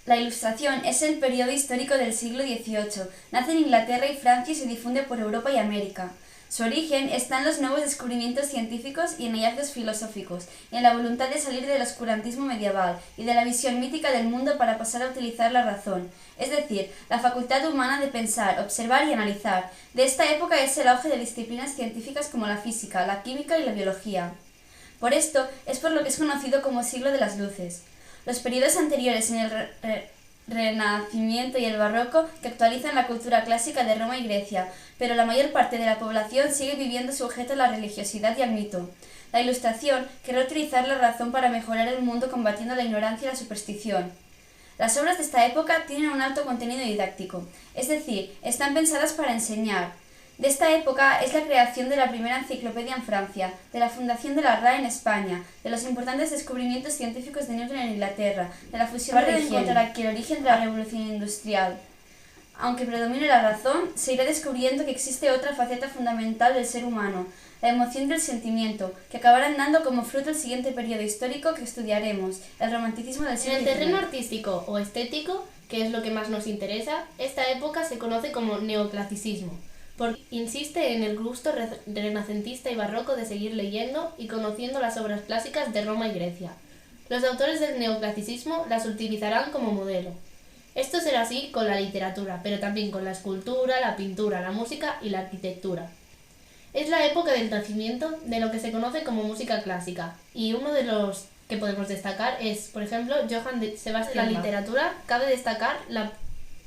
La Ilustración es el periodo histórico del siglo XVIII. Nace en Inglaterra y Francia y se difunde por Europa y América. Su origen está en los nuevos descubrimientos científicos y en hallazgos filosóficos, y en la voluntad de salir del oscurantismo medieval y de la visión mítica del mundo para pasar a utilizar la razón, es decir, la facultad humana de pensar, observar y analizar. De esta época es el auge de disciplinas científicas como la física, la química y la biología. Por esto es por lo que es conocido como siglo de las luces. Los periodos anteriores en el Renacimiento y el Barroco que actualizan la cultura clásica de Roma y Grecia, pero la mayor parte de la población sigue viviendo sujeta a la religiosidad y al mito. La Ilustración querrá utilizar la razón para mejorar el mundo combatiendo la ignorancia y la superstición. Las obras de esta época tienen un alto contenido didáctico, es decir, están pensadas para enseñar. De esta época es la creación de la primera enciclopedia en Francia, de la fundación de la RAE en España, de los importantes descubrimientos científicos de Newton en Inglaterra, de la fusión de encontrar aquí el origen de la revolución industrial. Aunque predomine la razón, se irá descubriendo que existe otra faceta fundamental del ser humano, la emoción del sentimiento, que acabarán dando como fruto el siguiente periodo histórico que estudiaremos, el romanticismo del siglo XIX. En el terreno artístico o estético, que es lo que más nos interesa, esta época se conoce como neoclasicismo, porque insiste en el gusto renacentista y barroco de seguir leyendo y conociendo las obras clásicas de Roma y Grecia. Los autores del neoclasicismo las utilizarán como modelo. Esto será así con la literatura, pero también con la escultura, la pintura, la música y la arquitectura. Es la época del nacimiento de lo que se conoce como música clásica, y uno de los que podemos destacar es, por ejemplo, Johann Sebastian. En la literatura cabe destacar la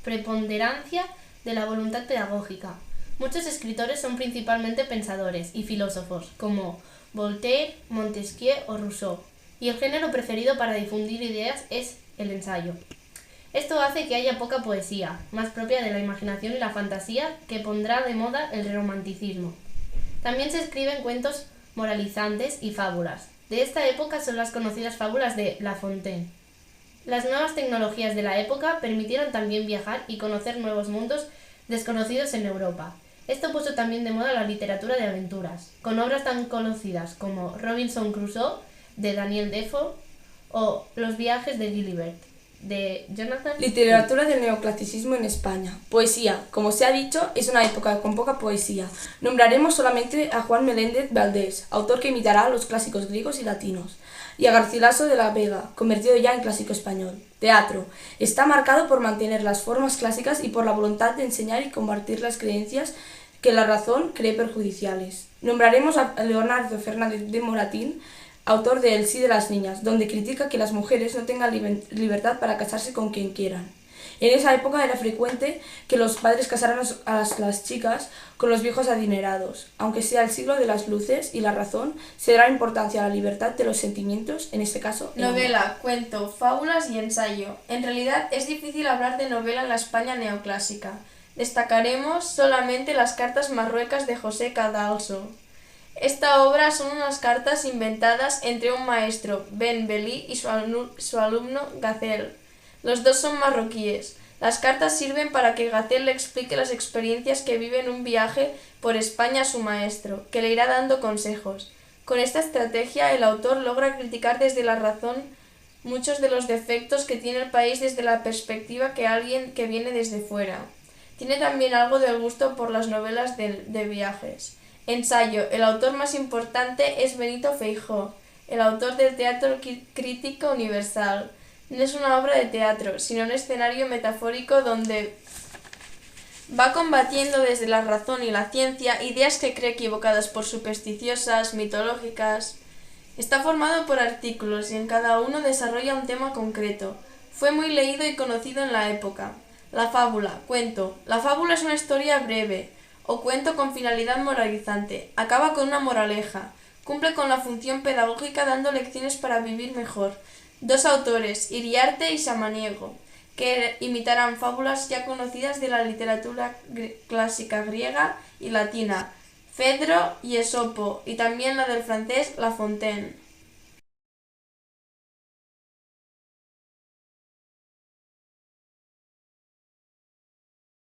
preponderancia de la voluntad pedagógica. Muchos escritores son principalmente pensadores y filósofos, como Voltaire, Montesquieu o Rousseau, y el género preferido para difundir ideas es el ensayo. Esto hace que haya poca poesía, más propia de la imaginación y la fantasía, que pondrá de moda el romanticismo. También se escriben cuentos moralizantes y fábulas. De esta época son las conocidas fábulas de La Fontaine. Las nuevas tecnologías de la época permitieron también viajar y conocer nuevos mundos desconocidos en Europa. Esto puso también de moda la literatura de aventuras, con obras tan conocidas como Robinson Crusoe, de Daniel Defoe, o Los viajes de Gulliver, de Jonathan. Literatura del neoclasicismo en España. Poesía. Como se ha dicho, es una época con poca poesía. Nombraremos solamente a Juan Meléndez Valdés, autor que imitará a los clásicos griegos y latinos, y a Garcilaso de la Vega, convertido ya en clásico español. Teatro. Está marcado por mantener las formas clásicas y por la voluntad de enseñar y combatir las creencias que la razón cree perjudiciales. Nombraremos a Leonardo Fernández de Moratín, autor de El sí de las niñas, donde critica que las mujeres no tengan libertad para casarse con quien quieran. En esa época era frecuente que los padres casaran a las chicas con los viejos adinerados. Aunque sea el siglo de las luces y la razón, se dará importancia a la libertad de los sentimientos, en este caso... Novela, cuento, fábulas y ensayo. En realidad es difícil hablar de novela en la España neoclásica. Destacaremos solamente las cartas marruecas de José Cadalso. Esta obra son unas cartas inventadas entre un maestro, Ben Beli, y su alumno, Gazel. Los dos son marroquíes. Las cartas sirven para que Gazel le explique las experiencias que vive en un viaje por España a su maestro, que le irá dando consejos. Con esta estrategia, el autor logra criticar desde la razón muchos de los defectos que tiene el país desde la perspectiva que alguien que viene desde fuera. Tiene también algo del gusto por las novelas de viajes. Ensayo. El autor más importante es Benito Feijóo, el autor del teatro crítico universal. No es una obra de teatro, sino un escenario metafórico donde va combatiendo desde la razón y la ciencia ideas que cree equivocadas por supersticiosas, mitológicas. Está formado por artículos y en cada uno desarrolla un tema concreto. Fue muy leído y conocido en la época. La fábula, cuento. La fábula es una historia breve o cuento con finalidad moralizante. Acaba con una moraleja. Cumple con la función pedagógica dando lecciones para vivir mejor. Dos autores, Iriarte y Samaniego, que imitarán fábulas ya conocidas de la literatura clásica griega y latina, Fedro y Esopo, y también la del francés La Fontaine.